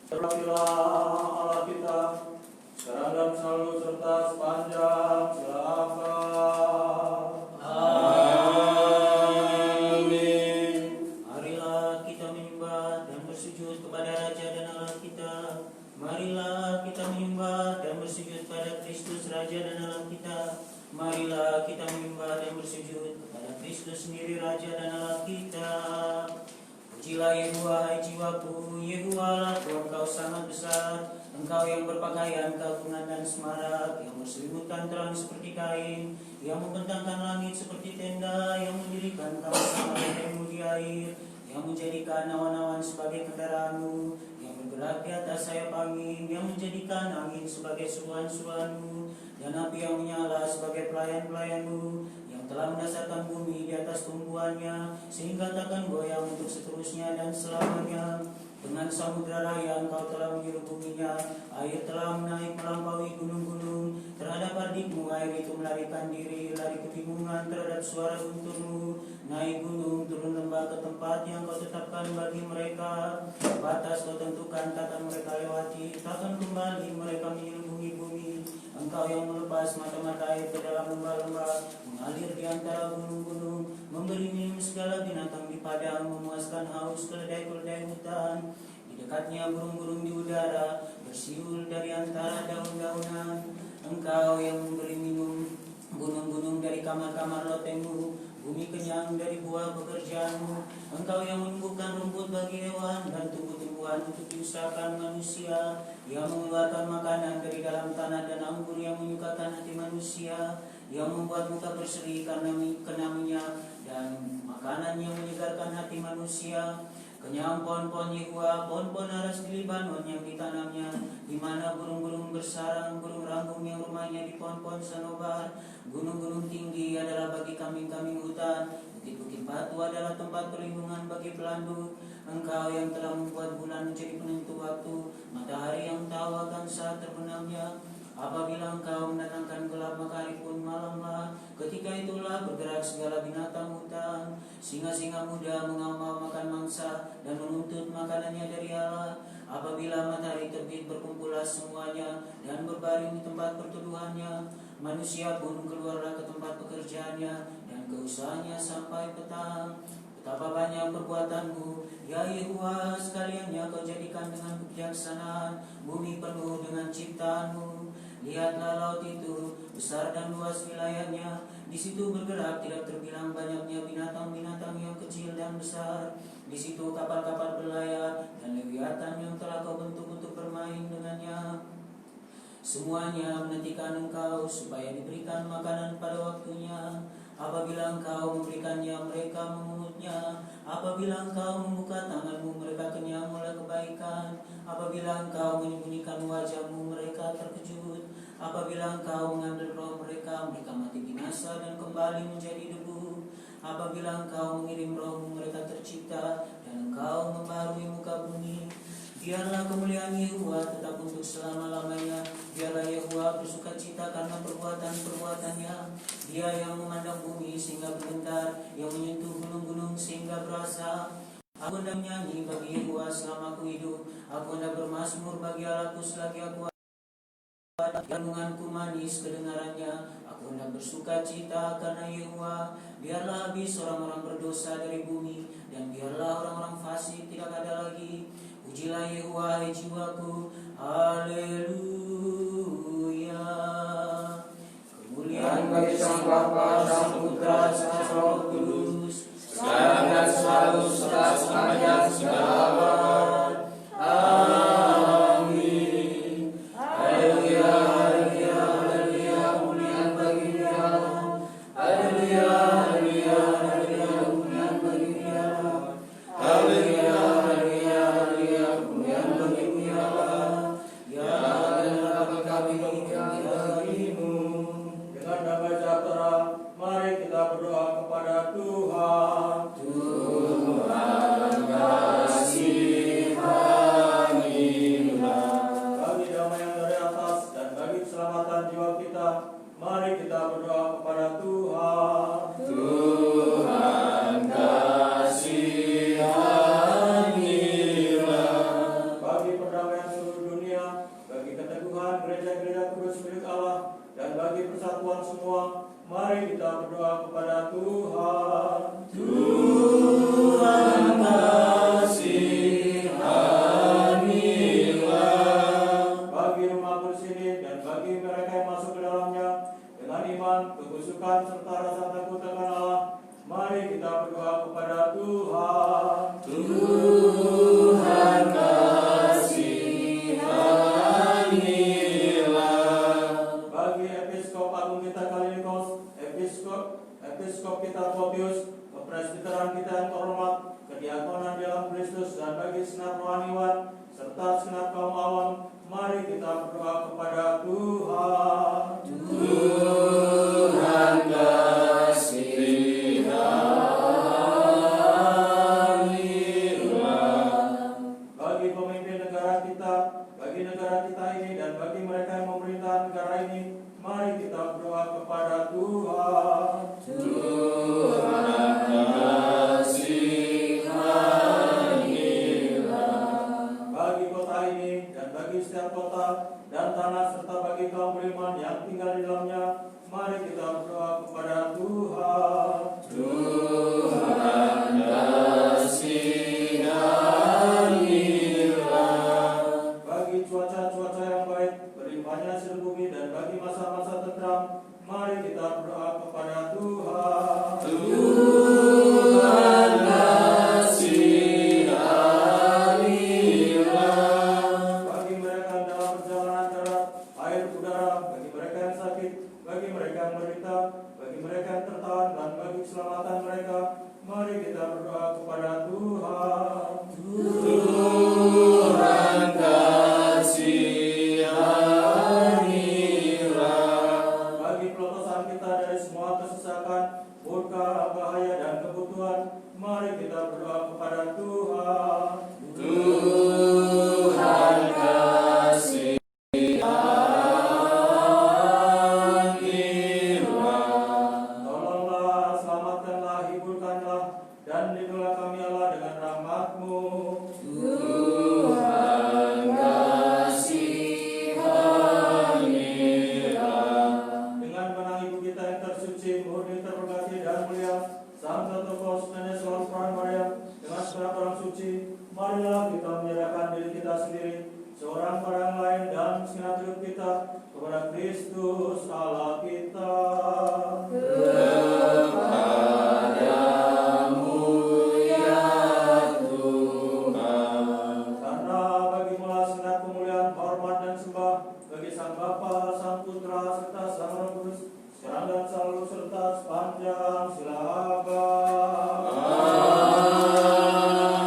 Terlebihlah Allah kita, sekarang dan selalu serta sepanjang zaman. Amin. Marilah kita menyembah dan bersujud kepada Raja dan Allah kita. Marilah kita menyembah dan bersujud pada Kristus Raja dan Allah kita. Marilah kita menyembah dan bersujud kepada Kristus sendiri Raja dan Allah kita. Pujilah Yehuwa, hai jiwaku, Yehuwa Engkau sangat besar. Engkau yang berpakaian keagungan dan semarak, yang berselimutkan terang seperti kain, yang membentangkan langit seperti tenda, yang mendirikan kamar-kamar yang di air, yang menjadikan awan-awan sebagai kendaraanmu, yang bergerak di atas sayap angin, yang menjadikan angin sebagai suruhan-suruhanmu, dan api yang menyala sebagai pelayan-pelayanmu, yang telah mendasarkan bumi di atas tumbuhannya, sehingga takkan goyang untuk seterusnya dan selamanya. Dengan samudra raya Engkau telah menyelubuhinya, air telah menaik melampaui gunung-gunung. Terhadap ardikmu air itu melarikan diri, lari kebingungan terhadap suara gunturmu. Naik gunung, turun lembah ke tempat yang Kau tetapkan bagi mereka. Batas Kau tentukan, takkan mereka lewati, takkan kembali mereka menyelubuhi bumi. Engkau yang melepas mata-mata air ke dalam lembah-lembah, mengalir di antara gunung-gunung, memberi minum segala binatang di padang, memuaskan haus keledai-keledai hutan. Di dekatnya burung-burung di udara, bersiul dari antara daun-daunan. Engkau yang memberi minum gunung-gunung dari kamar-kamar lotengmu, bumi kenyang dari buah pekerjaanmu. Engkau yang menumbuhkan rumput bagi hewan dan tumbuh-tumbuhan untuk diusahakan manusia, yang mengeluarkan makanan dari dalam tanah dan anggur yang menyukakan hati manusia, yang membuat muka berseri karena minyak dan makanan yang menyegarkan hati manusia. Kenyang pohon-pohon Yehuwa, pohon-pohon aras di Libanon yang ditanamnya, di mana burung-burung bersarang, burung ranggung yang rumahnya di pohon-pohon sanobar. Gunung-gunung tinggi adalah bagi kambing-kambing hutan, bukit-bukit batu adalah tempat perlindungan bagi pelanduk. Engkau yang telah membuat bulan menjadi penentu waktu, matahari yang tahu akan saat terbenamnya. Apabila Engkau mendatangkan gelap, maka hari pun malamlah. Ketika itulah bergerak segala binatang hutan. Singa-singa muda mengaum-ngaum makan mangsa dan menuntut makanannya dari Allah. Apabila matahari terbit, berkumpullah semuanya dan berbaring di tempat perteduhannya. Manusia pun keluarlah ke tempat pekerjaannya dan ke usahanya sampai petang. Betapa banyak perbuatanmu, ya Yehuwa, sekaliannya Kau jadikan dengan kebijaksanaan, bumi penuh dengan ciptaanmu. Lihatlah laut itu, besar dan luas wilayahnya. Di situ bergerak tidak terbilang banyaknya binatang-binatang yang kecil dan besar. Di situ kapal-kapal berlayar dan lewiatan yang telah Kau bentuk untuk bermain dengannya. Semuanya menantikan Engkau supaya diberikan makanan pada waktunya. Apabila Engkau memberikannya, mereka memungutnya. Apabila Engkau membuka tanganmu, mereka kenyang oleh kebaikan. Apabila Engkau menyembunyikan wajahmu, mereka terkejut. Apabila Engkau mengambil roh mereka, mereka mati binasa dan kembali menjadi debu. Apabila Engkau mengirim rohmu, mereka tercipta, dan Engkau membaharui muka bumi. Biarlah kemuliaan Yehuwa tetap untuk selama-lamanya. Biarlah Yehuwa bersuka cita karena perbuatan-perbuatannya. Dia yang memandang bumi sehingga bergetar, yang menyentuh gunung-gunung sehingga berasa. Aku hendak menyanyi bagi Yehuwa selama aku hidup. Aku hendak bermazmur bagi Allahku selagi aku ada. Renunganku manis kedengarannya. Aku hendak bersuka cita karena Yehuwa. Biarlah habis orang-orang berdosa dari bumi, dan biarlah orang-orang fasik tidak ada lagi. Pujilah Yehuwa, hai jiwaku, haleluya. Kemuliaan bagi Sang Bapa, Sang Putra, Sang Roh Kudus, sekarang dan selalu serta sepanjang segala abad. Amin. Haleluya, haleluya, haleluya, kemuliaan bagi Dia. Haleluya, haleluya, haleluya, kemuliaan bagi Dia. Haleluya, haleluya, haleluya, kemuliaan bagi Dia. Ya Allah, dapat kami mengingat bagimu. Dengan damai sejahtera, mari kita berdoa kepada Tuhan. Tuhan kasihanilah. Bagi damai yang dari atas dan bagi keselamatan jiwa kita, mari kita berdoa kepada Tuhan. Tuhan kasihanilah. Bagi perdamaian gereja-gereja kudus milik Allah, dan bagi persatuan semua, mari kita berdoa kepada Tuhan. Tuhan kasihanilah. Bagi rumah kudus ini dan bagi mereka yang masuk ke dalamnya dengan iman, kekusukan serta rasa takut akan Allah, mari kita berdoa kepada Tuhan. Tuhan kasihanilah. Bagi Episkop Agung kita Kalinikos, Episkop kita Photius, kepresbiteran kita yang terhormat, kediakonan dalam Kristus, dan bagi senat rohaniwan serta senat kaum awam, mari kita berdoa kepada Tuhan. Tuhan kasihanilah. Bagi pemimpin negara kita, bagi negara kita ini, dan bagi mereka yang memerintah negara ini, mari kita berdoa kepada Tuhan. Tuhan kasihanilah. Bagi kota ini dan bagi setiap kota dan tanah serta bagi kaum beriman yang tinggal di dalamnya, mari kita berdoa kepada Tuhan. Tuhan kasihanilah. Bagi cuaca-cuaca yang baik, berlimpahnya hasil bumi, dan bagi masa-masa tentram, mari kita berdoa kepada Tuhan. Tuhan kasihanilah. Bagi mereka yang dalam perjalanan darat, air, udara, bagi mereka yang sakit, bagi mereka yang menderita, bagi mereka yang tertahan, dan bagi keselamatan mereka, mari kita berdoa kepada Tuhan. Tuhan kasihanilah. Bagi pelotosan kita dari semua kesesakan, murka, bahaya, dan kebutuhan, mari kita berdoa kepada Tuhan. Tuhan kasihanilah. Tolonglah, selamatkanlah, hiburkanlah, dan lindungilah kami Allah dengan rahmat-Mu. Tuhan kasihanilah. Dengan menang ibu kita yang tersuci, murni, terberkati, dan mulia, Santa Tokos, Nenek Soal Peran Maria, dengan segenap orang suci, marilah kita menyerahkan diri kita sendiri, seorang pada yang lain, dan segenap hidup kita kepada Kristus Allah kita. Kepadamu ya Tuhan. Karena bagimu-lah segenap kemuliaan, hormat, dan sembah bagi Sang Bapa, Sang Putra, serta Sang Roh Kudus, sekarang dan selalu serta sepanjang sila abad.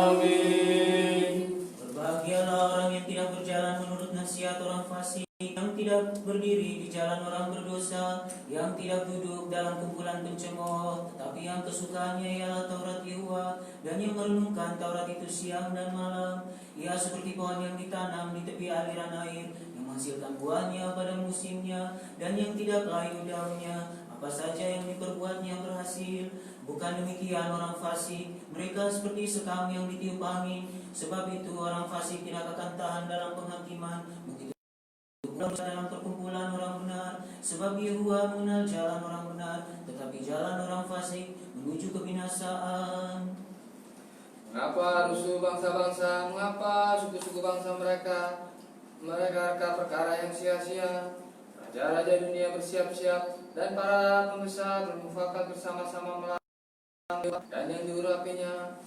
Amin. Berbahagialah orang yang tidak berjalan menurut nasihat orang fasik, yang tidak berdiri di jalan orang berdosa, yang tidak duduk dalam kumpulan pencemooh, tetapi yang kesukaannya ialah Taurat Yehova, dan yang merenungkan Taurat itu siang dan malam. Ia seperti pohon yang ditanam di tepi aliran air, yang menghasilkan buahnya pada musimnya, dan yang tidak layu daunnya. Apa saja yang diperbuatnya berhasil. Bukan demikian orang fasik, mereka seperti sekam yang ditiup angin. Sebab itu orang fasik tidak akan tahan dalam penghakiman, begitu pula dalam perkumpulan orang benar. Sebab Yehova mengenal jalan orang benar, tetapi jalan orang fasik menuju kebinasaan. Mengapa rusuh bangsa-bangsa, mengapa suku-suku bangsa mereka perkara yang sia-sia? Raja-raja dunia bersiap-siap, dan para pembesar bermufakat bersama-sama melawan, dan yang diurapinya.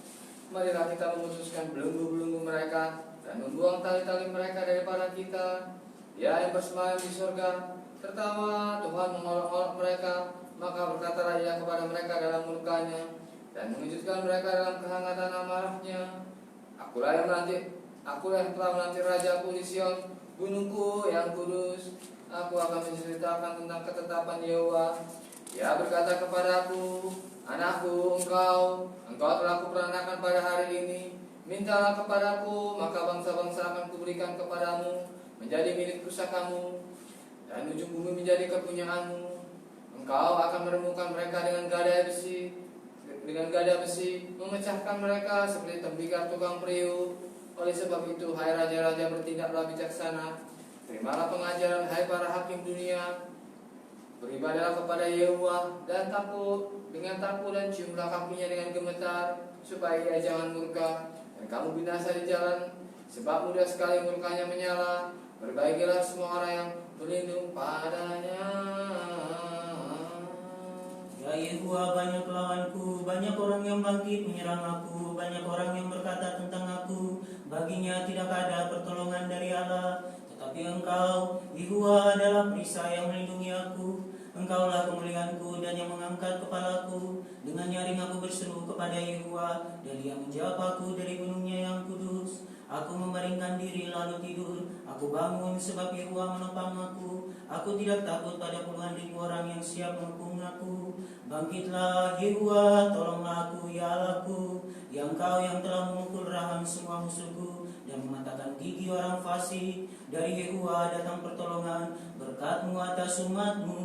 Marilah kita memutuskan belenggu-belenggu mereka, dan membuang tali-tali mereka daripada kita. Dia yang bersemayam di surga, tertawa Tuhan mengolok-olok mereka, maka berkata Raja kepada mereka dalam murkanya, dan mengejutkan mereka dalam kehangatan amarahnya. Akulah yang telah menanti Rajaku di Sion, gunungku yang kudus. Aku akan menceritakan tentang ketetapan Yehova. Dia berkata kepadaku, anakku, engkau telah kuperanakan pada hari ini. Mintalah kepadaku, maka bangsa-bangsa akan kuberikan kepadamu, menjadi milik pusakamu, dan ujung bumi menjadi kepunyaanmu. Engkau akan meremukan mereka dengan gada besi, memecahkan mereka seperti tembikar tukang periuk. Oleh sebab itu, hai raja-raja, bertindaklah bijaksana, Terimalah pengajaran hai para hakim dunia. Beribadahlah kepada Yehuwa dan takut dengan takut, dan ciumlah kakinya dengan gemetar, supaya ia jangan murka dan kamu binasa di jalan, sebab mudah sekali murkanya menyala. Berbaikilah semua orang yang berlindung padanya. Ya Yehuwa, banyak lawanku, banyak orang yang bangkit menyerang aku, banyak orang yang berkata tentang aku, baginya tidak ada pertolongan dari Allah. Tetapi Engkau, Yehuwa, adalah perisai yang melindungi aku. Engkaulah kemuliaanku dan yang mengangkat kepalaku. Dengan nyaring aku berseru kepada Yehuwa, dan Dia menjawab aku dari gunungnya yang kudus. Aku mebaringkan diri lalu tidur. Aku bangun sebab Yehuwa menopang aku. Aku tidak takut pada puluhan ribu orang yang siap mengepung aku. Bangkitlah Yehuwa, tolonglah aku ya Allahku. Ya Engkau yang telah memukul rahang semua musuhku dan mematahkan gigi orang fasik. Dari Yehuwa datang pertolongan, berkat-Mu atas umat-Mu.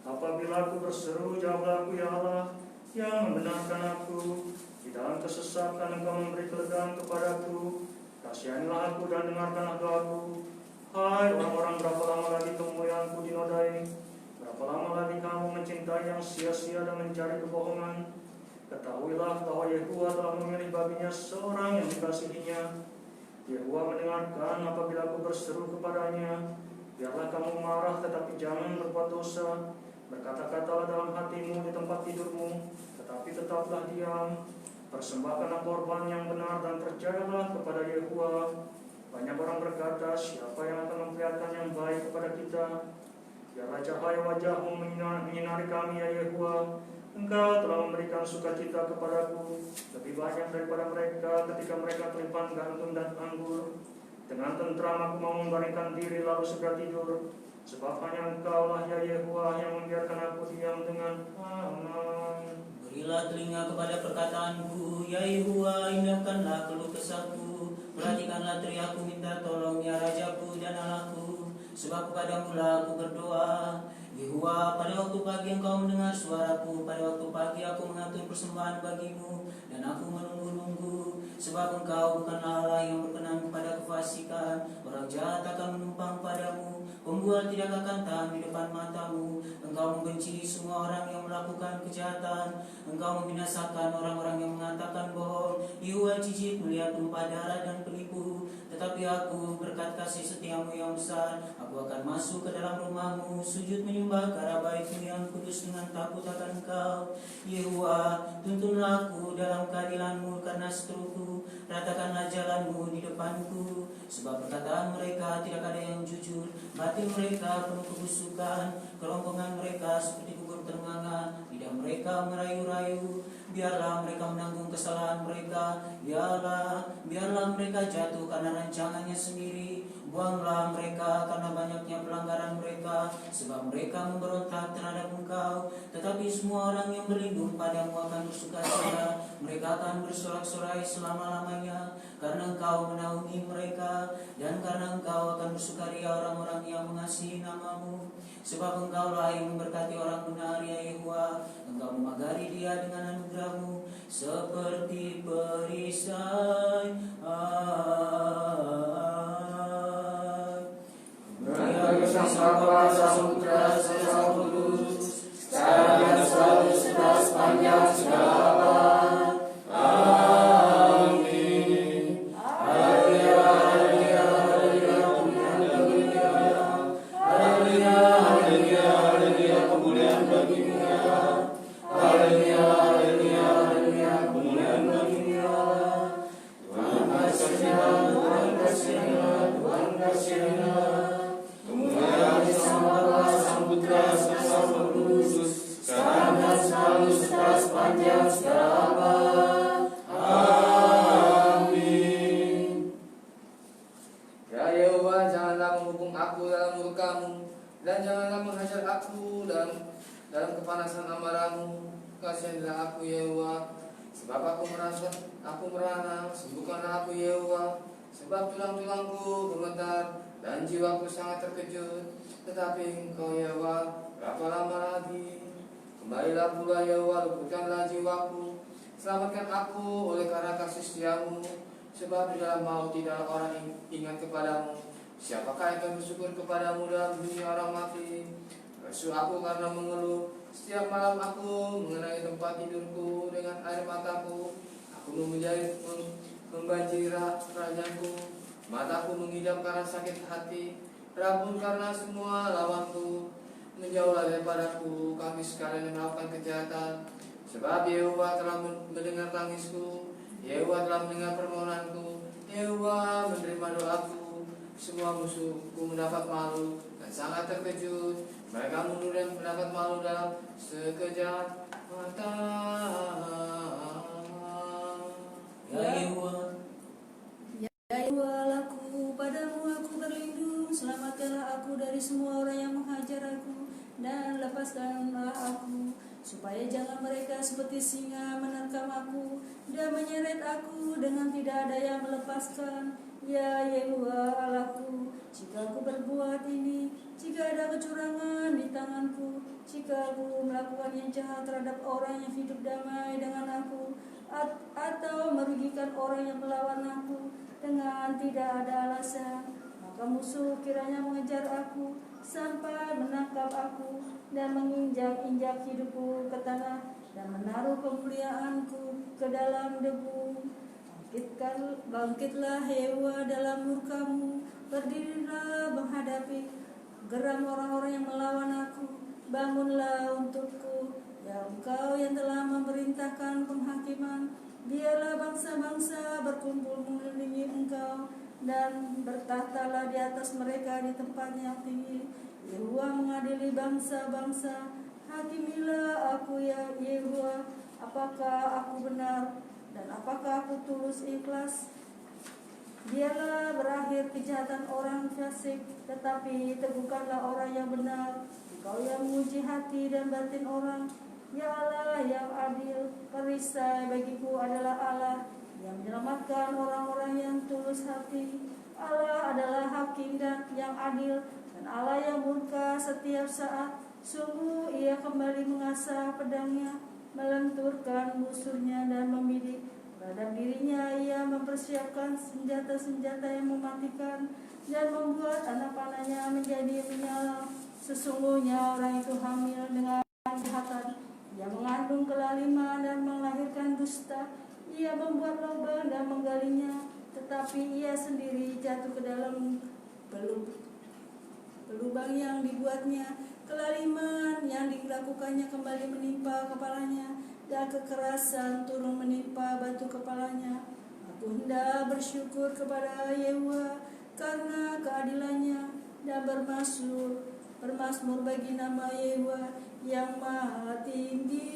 Apabila aku berseru, jawablah aku ya Allah, yang membenarkan aku. Di dalam kesesatan Engkau memberi kelegaan kepadaku. Kasihanilah aku dan dengarkanlah doaku. Hai orang-orang, berapa lama lagi kemuliaanku dinodai? Berapa lama lagi kamu mencintai yang sia-sia dan mencari kebohongan? Ketahuilah bahwa Yehuwa telah memilih baginya seorang yang dikasihinya. Yehuwa mendengarkan apabila aku berseru kepadanya. Biarlah kamu marah, tetapi jangan berbuat dosa. Berkata-katalah dalam hatimu di tempat tidurmu, tetapi tetaplah diam. Persembahkanlah korban yang benar dan percayalah kepada Yehuwa. Banyak orang berkata, siapa yang akan memperlihatkan yang baik kepada kita? Biarlah cahaya wajah-Mu menyinari kami ya Yehuwa. Engkau telah memberikan sukacita kepadaku, lebih banyak daripada mereka ketika mereka terlimpah gandum dan anggur. Dengan tentram aku mau membaringkan diri lalu segera tidur, sebab hanya Engkaulah ya Yehuwa yang membiarkan aku diam dengan aman. Berilah telinga kepada perkataanku, ya Yehuwa, indahkanlah keluh kesahku. Perhatikanlah teriakku minta tolong, ya Rajaku dan Allahku. Sebab kepadamu-lah aku berdoa. Yehuwa, pada waktu pagi Engkau mendengar suaraku. Pada waktu pagi aku mengatur persembahan bagimu, dan aku menunggu-nunggu. Sebab Engkau bukanlah Allah yang berkenan kepada kefasikan. Orang jahat akan menumpang padamu, pembual tidak akan tahan di depan matamu. Engkau membenci semua orang yang melakukan kejahatan. Engkau membinasakan orang-orang yang mengatakan bohong. Yehuwa jijik melihat tumpah darah dan penipu. Tetapi aku berkat kasih setiamu yang besar, aku akan masuk ke dalam rumahmu, sujud menyembah ke arah bait-Mu yang kudus dengan takut akan Engkau. Yehuwa, tuntunlah aku dalam keadilan-Mu karena seteruku. Ratakanlah jalan-Mu di depanku. Sebab perkataan mereka tidak ada yang jujur, batin mereka penuh kebusukan. Kerongkongan mereka seperti kubur ternganga, lidah mereka merayu-rayu. Biarlah mereka menanggung kesalahan mereka, ya Allah. Biarlah mereka jatuh karena rancangannya sendiri. Buanglah mereka karena banyaknya pelanggaran mereka, sebab mereka memberontak terhadap Engkau. Tetapi semua orang yang berlindung padamu akan bersukacita. Mereka akan bersorak-sorai selama-lamanya, karena Engkau menaungi mereka, dan karena Engkau akan bersukaria orang-orang yang mengasihi nama-Mu. Sebab Engkaulah yang memberkati orang benar ya Yehuwa. Engkau memagari dia dengan anugerah-Mu seperti perisai. Bagi sang Bapa, sang Putra, sang Roh Kudus, sekarang dan selalu sudah sepanjang segala abad. Amin. Haleluya, haleluya, haleluya, kemuliaan bagi-Mu ya Allah. Haleluya, haleluya, haleluya, kemuliaan bagi-Mu ya Allah. Haleluya, haleluya, haleluya, kemuliaan bagi-Mu ya Allah. Tuhan kasihilah, Tuhan kasihilah, Tuhan kasihilah. Kemuliaan sang Bapa, sang Putra, sang Roh Kudus, sekarang dan selalu serta sepanjang segala abad. Amin. Ya Yehuwa, janganlah menghukum aku dalam murka-Mu, dan janganlah menghajar aku dalam kepanasan amarah-Mu. Kasihanilah aku Yehuwa, sebab aku merana. Sembuhkanlah aku Yehuwa, sebab tulang-tulangku gemetar dan jiwaku sangat terkejut. Tetapi Engkau Yehuwa, berapa lama lagi? Kembalilah pula Yehuwa, luputkanlah jiwaku. Selamatkan aku oleh karena kasih setiamu, Sebab di dalam maut tidak orang ingat kepadamu. Siapakah yang akan bersyukur kepadamu dalam dunia orang mati? Lesu aku karena mengeluh. Setiap malam aku mengenai tempat tidurku dengan air mataku. Aku membanjiri rajaku. Mataku mengidam karena sakit hati. Rabun karena semua lawanku. Menjauhlah daripadaku kami sekalian yang melakukan kejahatan. Sebab Yehova telah mendengar tangisku. Yehova telah mendengar permohonanku. Yehova menerima doaku. Semua musuhku mendapat malu dan sangat terkejut. Mereka mundur dan mendapat malu dalam sekejap mata. Ya Yehova, Allahku, padamu aku berlindung. Selamatkanlah aku dari semua orang yang menghajar aku, dan lepaskanlah aku, supaya jangan mereka seperti singa menerkam aku dan menyeret aku dengan tidak ada yang melepaskan. Ya Yehova Allahku, jika aku berbuat ini, jika ada kecurangan di tanganku, jika aku melakukan yang jahat terhadap orang yang hidup damai dengan aku, atau merugikan orang yang melawan aku dengan tidak ada alasan, maka musuh kiranya mengejar aku sampai menangkap aku dan menginjak-injak hidupku ke tanah dan menaruh kemuliaanku ke dalam debu. Bangkitlah Yehova dalam murkamu, berdirilah menghadapi geram orang-orang yang melawan aku. Bangunlah untukku, ya Engkau yang telah memerintahkan penghakiman. Biarlah bangsa-bangsa berkumpul mengelilingi Engkau, dan bertahtalah di atas mereka di tempat yang tinggi. Yehova mengadili bangsa-bangsa. Hakimilah aku ya Yehova, apakah aku benar dan apakah aku tulus ikhlas? Biarlah berakhir kejahatan orang fasik, tetapi teguhkanlah orang yang benar. Engkau yang menguji hati dan batin orang. Ya Allah yang adil, perisai bagiku adalah Allah yang menyelamatkan orang-orang yang tulus hati. Allah adalah hakim dan yang adil, dan Allah yang murka setiap saat. Sungguh ia kembali mengasah pedangnya, melenturkan musuhnya dan membidik terhadap dirinya. Ia mempersiapkan senjata-senjata yang mematikan dan membuat anak panahnya menjadi menyala. Sesungguhnya orang itu hamil dengan kejahatan. Ia mengandung kelaliman dan melahirkan dusta. Ia membuat lubang dan menggalinya, tetapi ia sendiri jatuh ke dalam lubang yang dibuatnya. Kelaliman yang dilakukannya kembali menimpa kepalanya, dan kekerasan turun menimpa batu kepalanya. Aku hendak bersyukur kepada Yehova karena keadilannya, dan bermasmur bagi nama Yehova yang maha tinggi.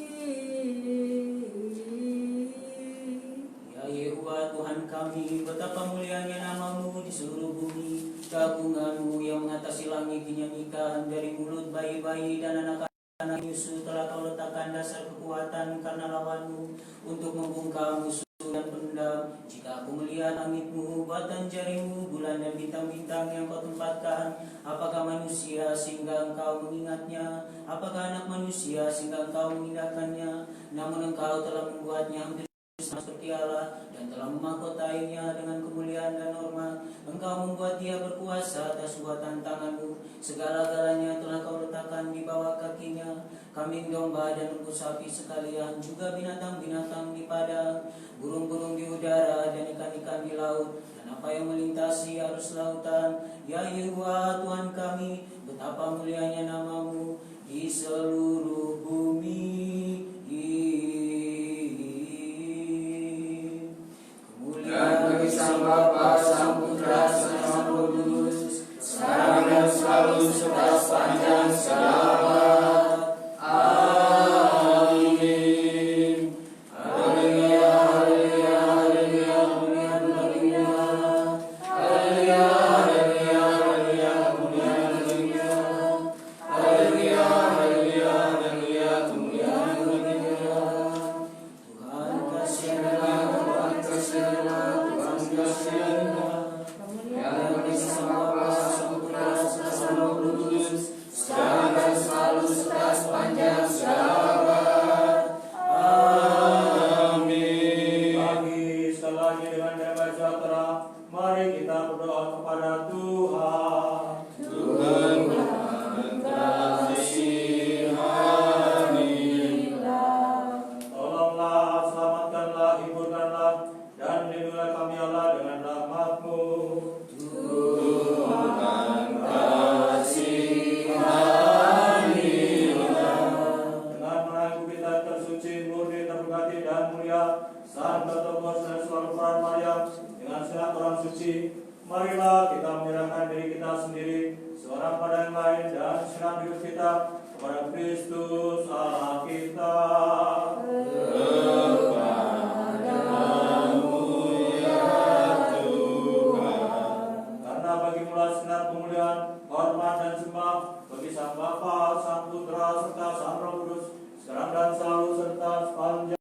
Ya Yehova Tuhan kami, betapa mulianya namamu di seluruh bumi. Keagunganmu yang mengatasi langit dinyanyikan. Dari mulut bayi-bayi dan anak-anak Yusuf telah kau letakkan dasar kekuatan karena lawanmu, untuk membungkam musuh dan pendam. Jika aku melihat langitmu, batan jarimu, bulan dan bintang-bintang yang kau tempatkan, apakah manusia sehingga engkau mengingatnya? Apakah anak manusia sehingga engkau mengindahkannya? Namun engkau telah membuatnya hampir seperti Allah, dan telah memahkotainya dengan kemuliaan dan hormat. Engkau membuat dia berkuasa atas buatan tanganmu. Segala-galanya telah kau letakkan di bawah kakinya. Kambing domba dan lembu sapi sekalian, juga binatang-binatang di padang, burung-burung di udara dan ikan-ikan di laut, dan apa yang melintasi arus lautan. Ya Yehova Tuhan kami, betapa mulianya namamu di seluruh bumi. Dan bagi Sang Bapa, Sang Putra, Sang Roh Kudus, sekarang dan selalu serta sepanjang segala abad. Amin. Haleluya, haleluya, haleluya, haleluya, haleluya. Haleluya, haleluya, haleluya, kemuliaan haleluya. Haleluya, haleluya, haleluya, kemuliaan haleluya. Tuhan kasihanlah, Tuhan kasihanlah, Tuhan kasihanlah. menyerahkan diri kita sendiri, seorang pada yang lain, dan serahkan hidup kita kepada Kristus Allah kita. Karena bagimu-lah sinar kemuliaan, hormat dan sembah bagi Sang Bapa, Sang Putra, serta Sang Roh Kudus, sekarang dan selalu serta sepanjang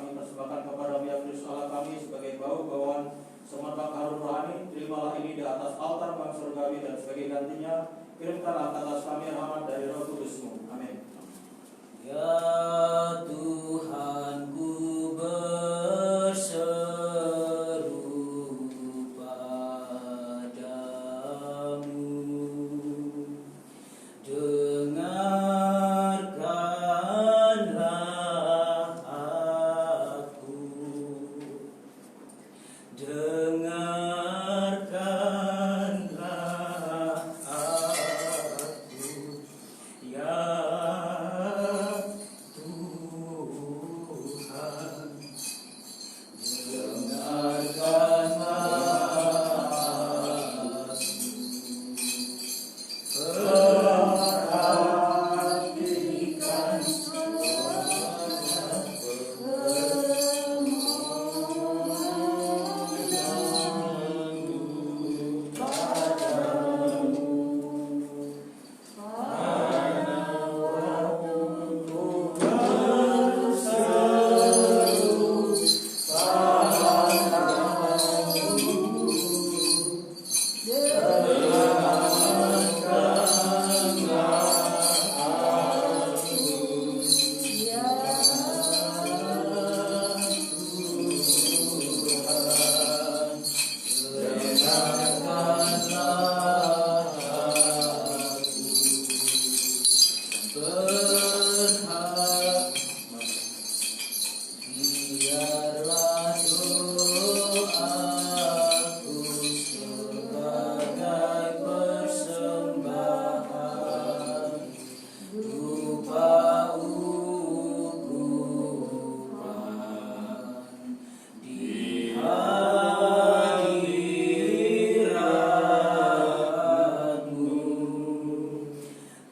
persembahkan kepadamu ya Kristus Allah kami sebagai bau-bauan semerbak harum rohani. Terimalah ini di atas altar Bang Surgawi, dan sebagai gantinya kirimkanlah atas kami rahmat dari Roh Kudus-Mu. Amin. Ya Tuhan, ku berseru padamu, dengarkanlah aku, dengarkanlah aku, ya Tuhan, dengarkanlah perhatikan biarlah doaku sebagai persembahan rupa ukuran di hadiratmu.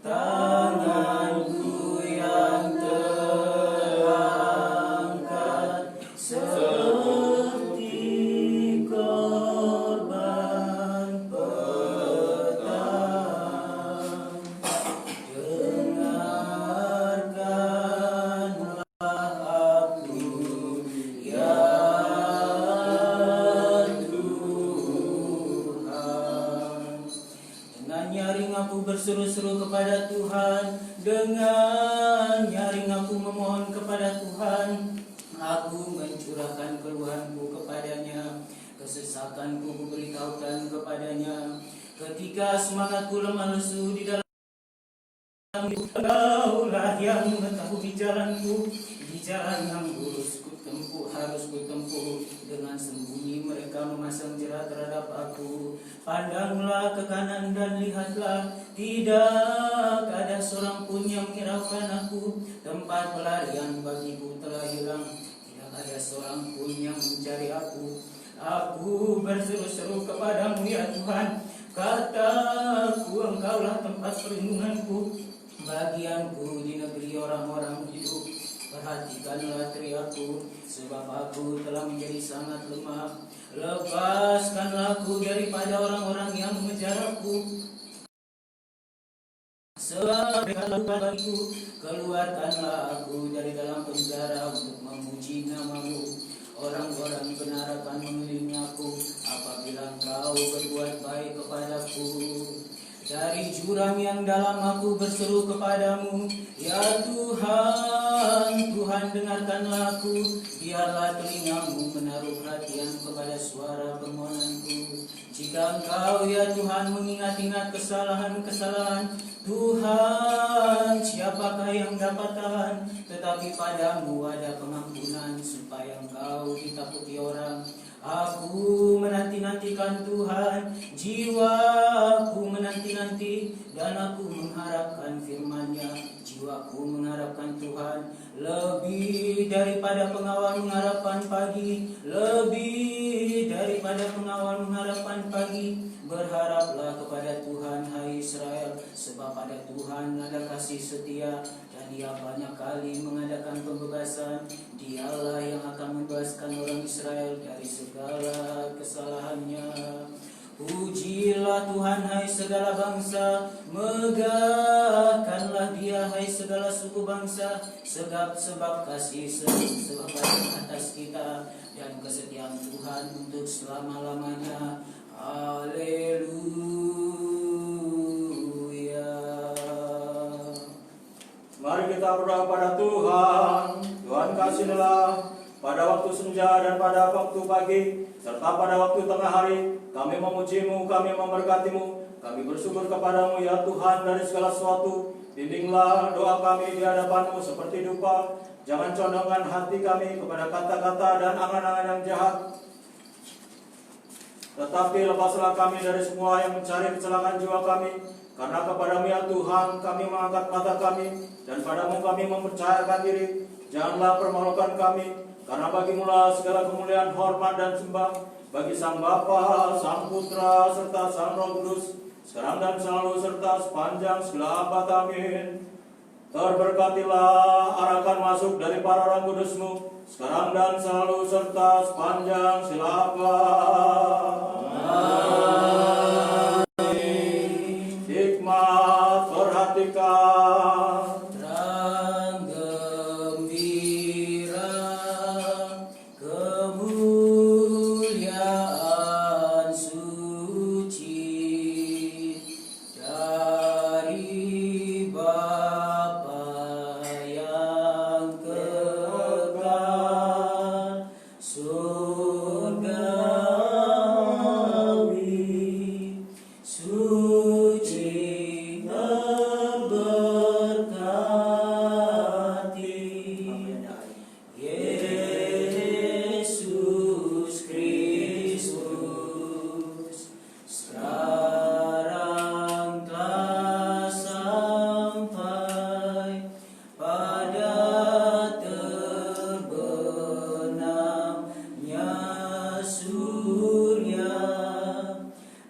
Tanganku yang terangkat seperti korban petang, dengarkanlah aku ya Tuhan. Dengan nyaring aku berseru-seru kepada Tuhan, dengan nyaring aku memohon kepada Tuhan. Aku mencurahkan keluhanku kepadanya, kesesakanku kuberitahukan kepadanya. Ketika semangatku lemah lesu di dalam, Engkaulah yang mengetahui jalanku, di jalan yang lurus harus kutempuh. Dengan sembunyi mereka memasang jerat terhadap aku. Pandanglah ke kanan dan lihatlah, tidak ada seorang pun yang menghiraukan aku. Tempat pelarian bagiku telah hilang, tidak ada seorang pun yang mencari aku. Aku berseru-seru kepadamu ya Tuhan, kataku Engkaulah tempat perlindunganku, bagianku di negeri orang-orang hidup. Perhatikanlah teriakku, sebab aku telah menjadi sangat lemah. Lepaskanlah aku daripada orang-orang yang mengejar aku, sebab mereka lakukan bagiku. Keluarkanlah aku dari dalam penjara untuk memuji nama-Mu. Orang-orang benar akan mengelilingi aku apabila Engkau berbuat baik kepadaku. Dari jurang yang dalam aku berseru kepadamu, ya Tuhan, Tuhan dengarkanlah aku. Biarlah telingamu menaruh perhatian kepada suara permohonanku. Jika Engkau ya Tuhan mengingat-ingat kesalahan-kesalahan, Tuhan, siapakah yang dapat tahan? Tetapi padamu ada pengampunan, supaya Engkau ditakuti orang. Aku menanti-nantikan Tuhan, jiwaku menanti-nanti, dan aku mengharapkan firman-Nya. Jiwaku mengharapkan Tuhan. daripada pengawal harapan pagi, lebih daripada pengawal harapan pagi. Berharaplah kepada Tuhan, hai Israel, sebab pada Tuhan ada kasih setia, dan Dia banyak kali mengadakan pembebasan. Dialah yang akan membebaskan orang Israel dari segala kesalahannya. Pujilah Tuhan, hai segala bangsa, megahkanlah Dia, hai segala suku bangsa, sebab kasih sebab atas kita, dan kesetiaan Tuhan untuk selama-lamanya. Haleluya. Mari kita berdoa pada Tuhan. Tuhan kasihlah pada waktu senja dan pada waktu pagi, serta pada waktu tengah hari, kami memuji-Mu, kami memberkati-Mu, kami bersyukur kepadamu ya Tuhan dari segala sesuatu. Bimbinglah doa kami di hadapan-Mu seperti dupa. Jangan condongkan hati kami kepada kata-kata dan angan-angan yang jahat, tetapi lepaslah kami dari semua yang mencari kecelakaan jiwa kami. Karena kepadamu ya Tuhan kami mengangkat mata kami, dan padamu kami mempercayakan diri. Janganlah permalukan kami, karena bagimu-lah segala kemuliaan, hormat, dan sembah, bagi Sang Bapa, Sang Putra, serta Sang Roh Kudus, sekarang dan selalu, serta sepanjang segala abad. Amin. Terberkatilah arahkan masuk dari para orang kudus-Mu, sekarang dan selalu, serta sepanjang segala abad. Amin. Hikmat perhatikan. Terang gembira, kemuliaan suci dari Bapa yang kekal, surgawi, suci, terberkati, Yesus Kristus, sekarang telah sampai pada terbenamnya surya.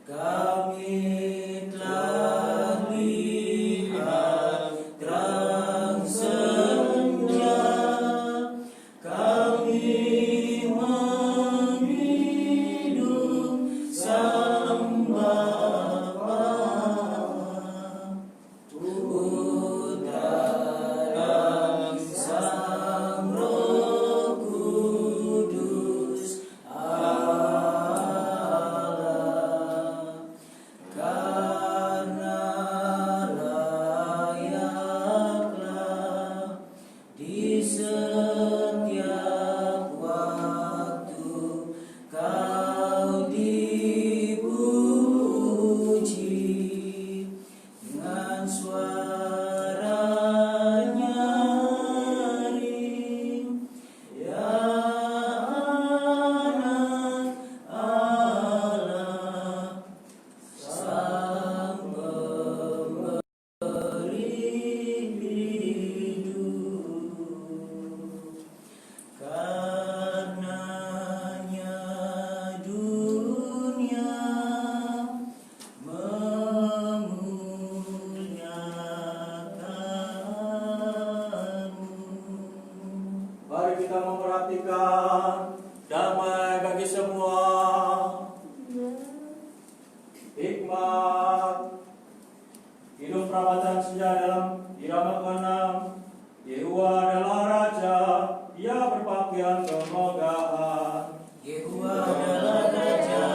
Kami telah lihat terang senja, kami menghidup Sang Bapa, Putra dan Sang Roh Kudus Allah. Karena layaklah di setiap waktu Kau dipuji, dengan suara nyaring, ya anak Allah, Sang Pemberi hidup. Karenanya dunia memuliakanmu. Mari kita memperhatikan damai bagi semua. Hikmat hidup perawatan senja dalam irama keenam. Yehuwa adalah Raja, Ia berpakaian kemegahan. Yehuwa adalah Raja,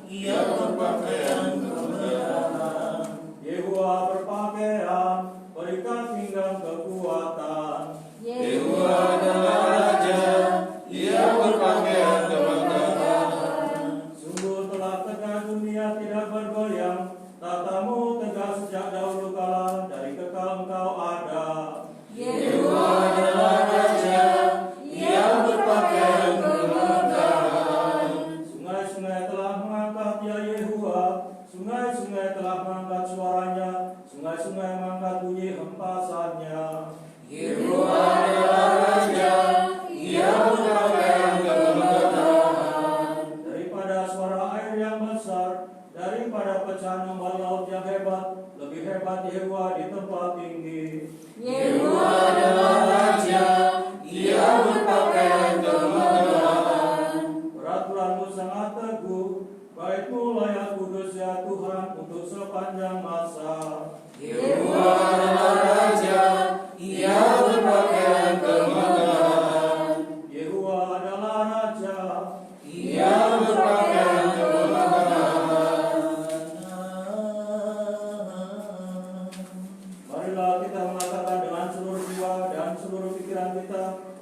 Ia berpakaian kemegahan. Yehuwa berpakaian berikan pinggang kekuatan. Yehuwa adalah Raja, Ia berpakaian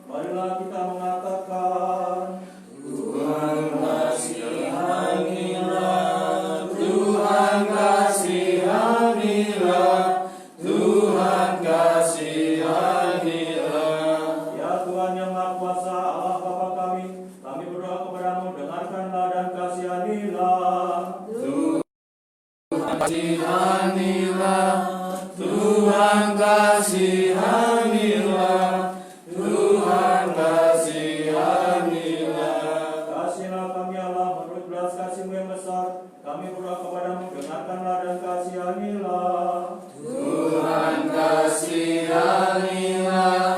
marilah kita mengatakan, Tuhan kasihanilah, Tuhan kasihanilah, Tuhan kasihanilah. ya Tuhan yang Maha Kuasa, Allah Bapa kami berdoa kepadamu, dengarkanlah dan kasihanilah. Kasihanilah, Tuhan kasihanilah, Tuhan kasihanilah. Kasihlah kami Allah menurut belas kasih-Mu yang besar, kami berdoa kepadamu, dengarkanlah dan kasihanilah. Tuhan kasihanilah,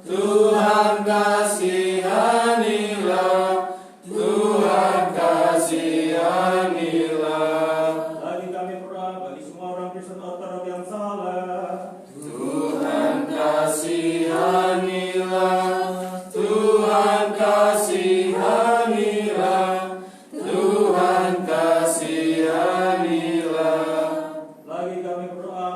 Tuhan kasihanilah, Tuhan kasihanilah. Lagi kami berdoa bagi semua orang Kristen Ortodok yang saleh. Tuhan kasihanilah, Tuhan kasihanilah, Tuhan kasihanilah. Lagi kami berdoa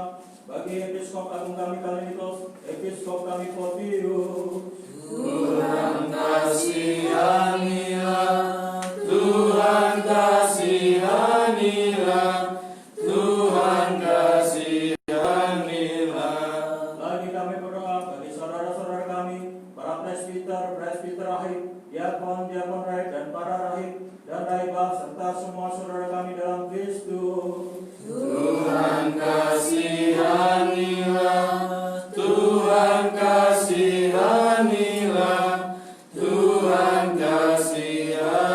bagi Episkop Agung kami Kalinitos, Episkop kami Portius. Tuhan kasihanilah, Tuhan kasihanilah, Tuhan kasihanilah. Lagi kami berdoa bagi saudara-saudara kami, para presbiter, presbiter rahib, diakon, diakon rahib, dan para rahib dan raibah, serta semua saudara kami dalam Kristus. Tuhan kasihanilah, Tuhan kasihanilah, Tuhan kasihanilah.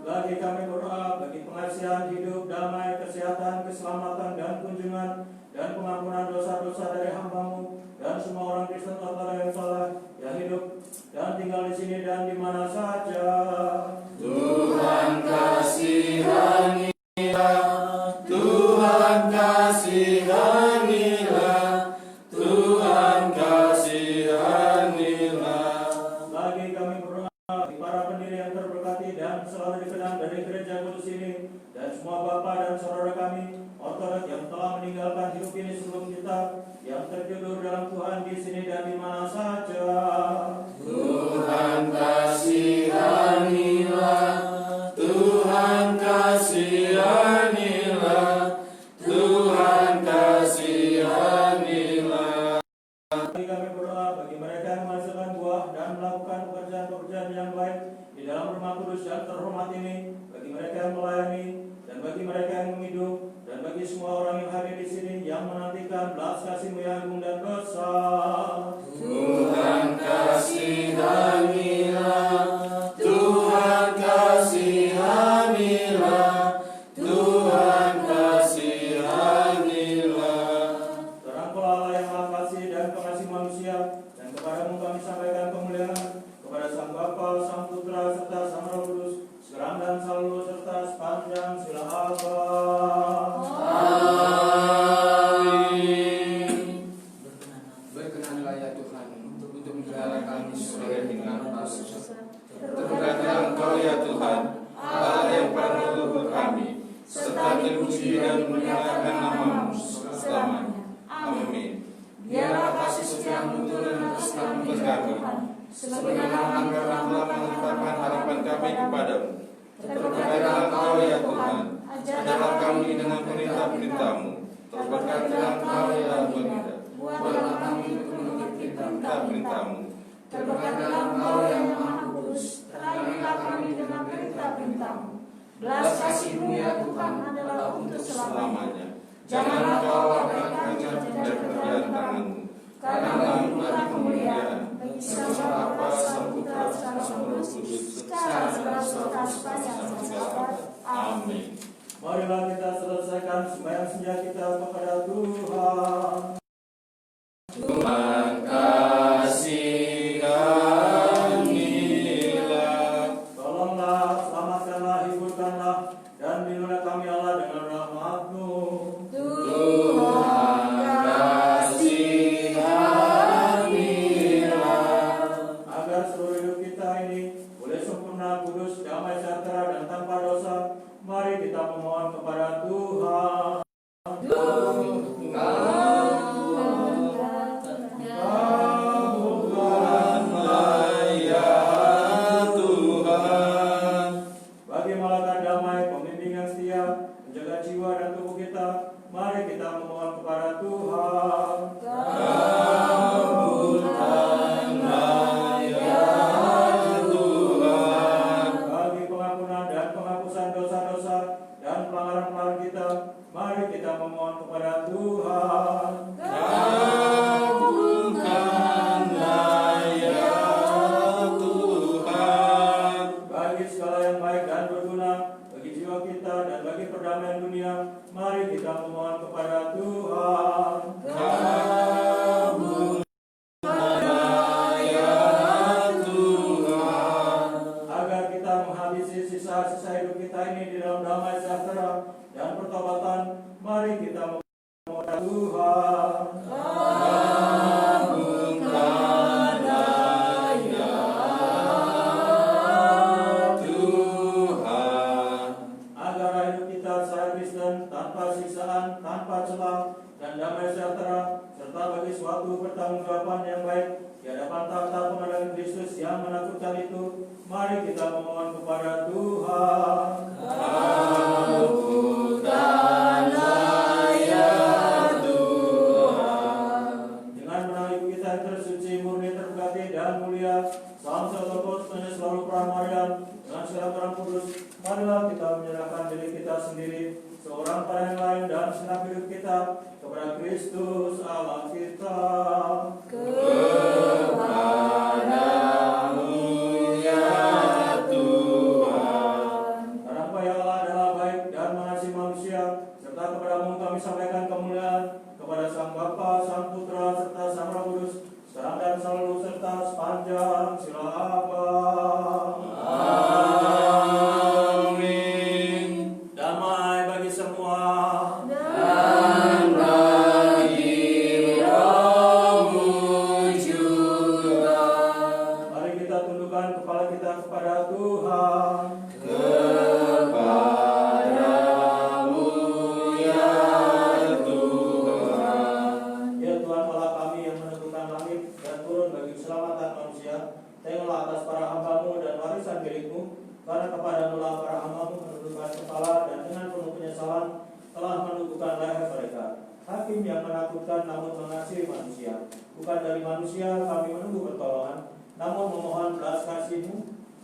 Lagi kami berdoa bagi pengasihan hidup, damai, kesehatan, keselamatan, dan kunjungan, dan pengampunan dosa-dosa dari hamba-Mu, dan semua orang Kristen Ortodok yang saleh, yang hidup dan tinggal di sini dan di mana saja. Tuhan kasihanilah, Tuhan kasihanilah, Tuhan kasihanilah. Lagi kami berdoa bagi para pendiri yang terberkati dan selalu dikenang dari gereja kudus ini, dan semua bapak dan saudara kami Ortodok yang telah meninggalkan hidup ini sebelum kita, yang tertidur dalam Tuhan di sini dan di mana saja. Tuhan kasihanilah, Tuhan kasihanilah, Tuhan kasihanilah. Lagi kami berdoa bagi mereka yang menghasilkan buah dan melakukan pekerjaan-pekerjaan yang baik di dalam rumah kudus yang terhormat ini, bagi mereka yang melayani, dan bagi mereka yang menghidup, dan bagi semua orang yang hadir di sini yang menantikan belas kasih-Mu yang agung dan besar. Tuhan kasihanilah, Tuhan kasihanilah, Tuhan kasihanilah. Terangkulah Allah yang Maha Kasih dan Pengasih manusia, dan kepadamu kami sampaikan kemuliaan, kepada Sang Bapa, Sang Putra, serta Sang Roh Kudus, sekarang dan selalu, serta sepanjang sila abad. Amin. Berkenanlah ya Tuhan untuk negara kami sesuai dengan pasal. Terberkatilah Engkau ya Tuhan, Allah yang pada leluhur kami, serta dipuji dan dimuliakan namamu selamanya. Amin. Biarlah kasih setiamu turun atas kami ya Tuhan, sebagaimana Engkau telah menetapkan harapan kami kepadamu. Terberkatilah Engkau ya Tuhan, ajarlah kami dengan perintah-perintah-Mu. Terberkatilah Engkau ya Baginda, buatlah kami untuk mengikuti perintah-perintah-Mu. Terberkatilah Engkau yang Maha Kudus, terangkanlah kami dengan perintah-perintah-Mu. Belas kasih-Mu ya Tuhan adalah untuk selamanya. Janganlah Kau abaikan dari pekerjaan tangan-Mu, karena Engkau telah kemuliaan bagi Sang Bapa, Sang Putra, Sang Roh Kudus, sekarang serta sepanjang zaman. Amin. Marilah kita selesaikan sembahyang senja kita kepada Tuhan. Tuhan kasihanilah. Tolonglah, selamatkanlah, hiburkanlah, dan lindungilah kami Allah dengan rahmat-Mu. Tuhan kasihanilah. Agar seluruh hidup kita ini boleh sempurna, kudus, damai, sejahtera, dan tanpa dosa, mari kita memohon kepada Tuhan. Tuhan baik di hadapan tahta pengadilan Kristus yang menakutkan itu, mari kita memohon kepada Tuhan. Kabulkanlah ya Tuhan. Dengan menang ibu kita yang tersuci, murni, terberkati dan mulia, Salam Theotokos, selalu Pramarian, dengan segala orang kudus, marilah kita menyerahkan diri kita sendiri, seorang pada yang lain dan segenap hidup kita kepada Kristus Allah kita. Kepadamu ya Tuhan. Karena Bapa Allah adalah baik dan mengasihi manusia, serta kepadamu kami sampaikan kemuliaan, kepada Sang Bapa, Sang Putra, serta Sang Roh Kudus, sekarang dan selalu serta sepanjang sila abad. Amin. Damai bagi semua. Dan bagi rohmu juga. Mari kita tundukkan kepala kita kepada Tuhan. Kepadamu ya Tuhan. Ya Tuhan Allah kami yang menentukan langit dan turun bagi keselamatan manusia, tengoklah atas para hamba-Mu dan warisan milik-Mu, karena kepadamu lah para hamba-Mu menundukkan kepala dan dengan penuh penyesalan telah menundukkan leher mereka. Hakim yang menakutkan namun mengasihi manusia, bukan dari manusia kami menunggu pertolongan, namun memohon belas kasih-Mu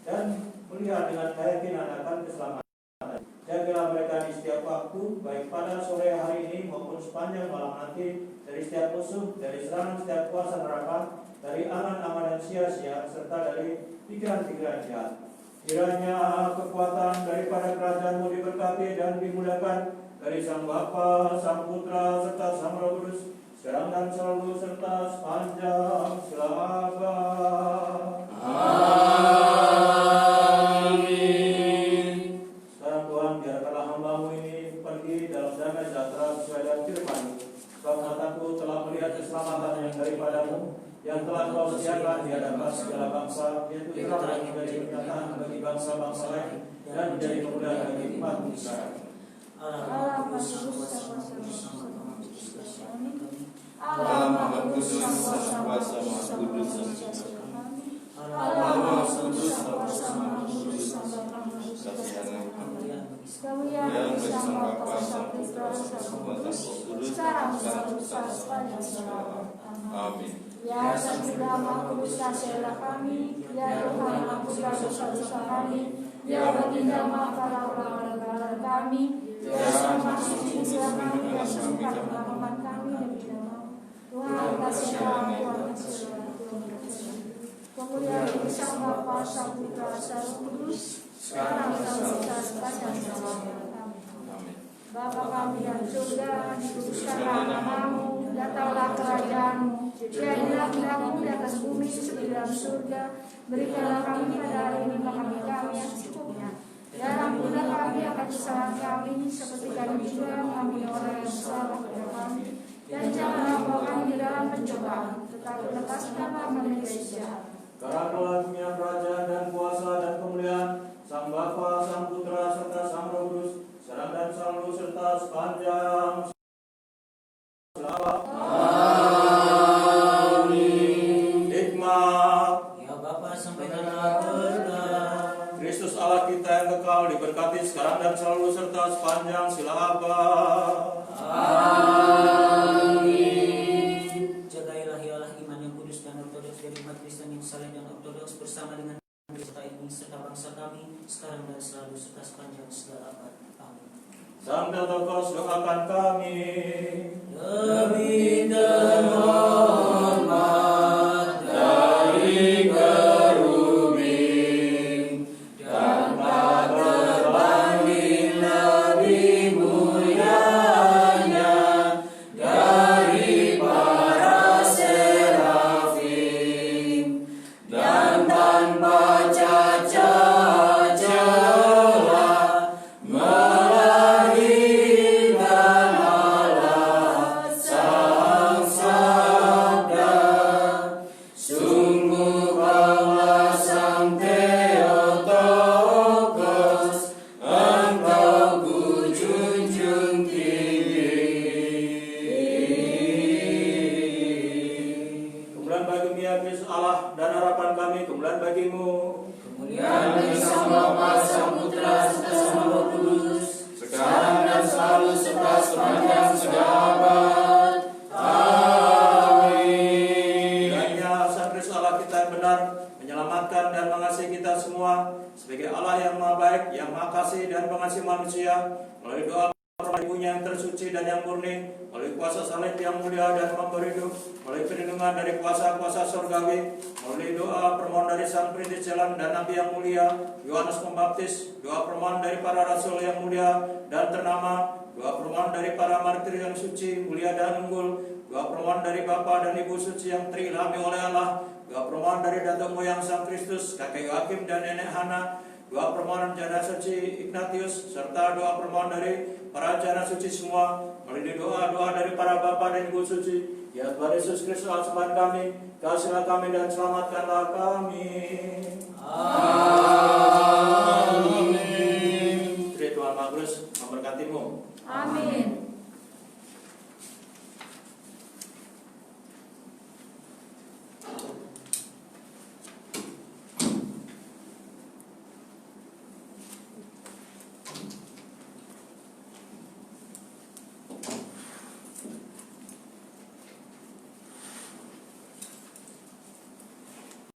dan melihat dengan keyakinan akan keselamatan. Jagalah mereka di setiap waktu, baik pada sore hari ini maupun sepanjang malam nanti, dari setiap musuh, dari serangan setiap kuasa neraka, dari angan-angan dan sia-sia, serta dari pikiran-pikiran jahat. Kiranya kekuatan daripada kerajaan-Mu diberkati dan dimuliakan dari Sang Bapa, Sang Putra, serta Sang Roh Kudus, sekarang dan selalu serta sepanjang sila abad. Amin. Sekarang Tuhan, biarkanlah hamba-Mu ini pergi dalam damai sejahtera sesuai dengan firman-Mu. Sebab mataku telah melihat keselamatan yang daripada-Mu, yang telah Kau sediakan di hadapan segala bangsa, yaitu terang yang menjadi kenyataan bagi bangsa-bangsa lain dan menjadi kemuliaan bagi umat-Mu sekarang. Allah Maha Kudus, Sang Kuasa Maha Kudus, Allah Maha Kudus, Sang Kuasa Maha Kudus, Kemuliaan Sang Bapa, Sang Putra, Sang Kudus, sekarang selalu sepanjang selama. Amin. Ya Sang Sudah Maha Kudus, kasihilah kami. Ya Tuhan, ampunilah dosa-dosa kami. Ya Baginda, maafkanlah pelanggaran kami. Ya Sang Maha Suci, kami dan sembuhkan kelemahan kami lebih dalam. Tuhan, kasihilah Tuhan, kasihilah Tuhan. Kemuliaan Sang Bapa, Sang Putra, Sang Kudus, sekarang selalu sepanjang selama. Bapa kami yang surga, dikuduskanlah namamu, datanglah kerajaan-Mu, jadilah kehendakmu di atas bumi seperti dalam surga. Berikanlah kami pada hari ini makan kami yang secukupnya, dan ampunilah kami akan kesalahan kami, seperti kami juga mengampuni orang yang salah kepada kami. Dan janganlah bawa kami di dalam pencobaan, tetapi lepaskanlah kami dari jahat. Karena Tuhan punya kerajaan dan kuasa dan kemuliaan, Sang Bapa, Sang Putra, serta Sang Roh Kudus, sekarang dan selalu serta sepanjang selawat. Amin. Hikmat Ya Bapa, sampaikanlah berkat. Kristus Allah kita yang kekal diberkati sekarang dan selalu serta sepanjang sila abad. Amin. Jagailah ya Allah iman yang kudus dan ortodoks dari umat Kristen yang saleh dan ortodoks bersama dengan kita ini serta bangsa kami sekarang dan selalu serta sepanjang segala abad. Amin. Sang Theotokos, doakan kami. Lebih terhormat Dari kerubin dan tak terbanding lebih mulianya dari para serafim, dan tanpa cacat celah melahirkan Allah Sang Sabda. ya Kristus Allah dan harapan kami kemuliaan bagimu. Kemuliaan bagi Sang Bapa, Sang Putra, serta Sang Roh Kudus, sekarang dan selalu serta sepanjang segala abad. Amin. Kiranya Sang Kristus Allah kita yang benar menyelamatkan dan mengasihi kita semua sebagai Allah yang Maha Baik, yang Maha Kasih dan Pengasih manusia, melalui doa Ibunya yang tersuci dan yang murni, melalui kuasa salib yang mulia dan memberi hidup, melalui perlindungan dari kuasa-kuasa surgawi, melalui doa permohonan dari Sang Perintis Jalan dan Nabi yang mulia, Yohanes Pembaptis, doa permohonan dari para rasul yang mulia dan ternama, doa permohonan dari para martir yang suci, mulia dan unggul, doa permohonan dari Bapa dan Ibu suci yang terilhami oleh Allah, doa permohonan dari datuk moyang Sang Kristus, kakek Yoakim dan nenek Hana, doa permohonan janda suci Ignatius, serta doa permohonan dari para janda suci semua, melalui doa-doa dari para bapa dan ibu suci, ya Tuhan Yesus Kristus Tuhan kami, kasihlah kami dan selamatkanlah kami. Amin. Tuhan Maha Kudus memberkatimu. Amin.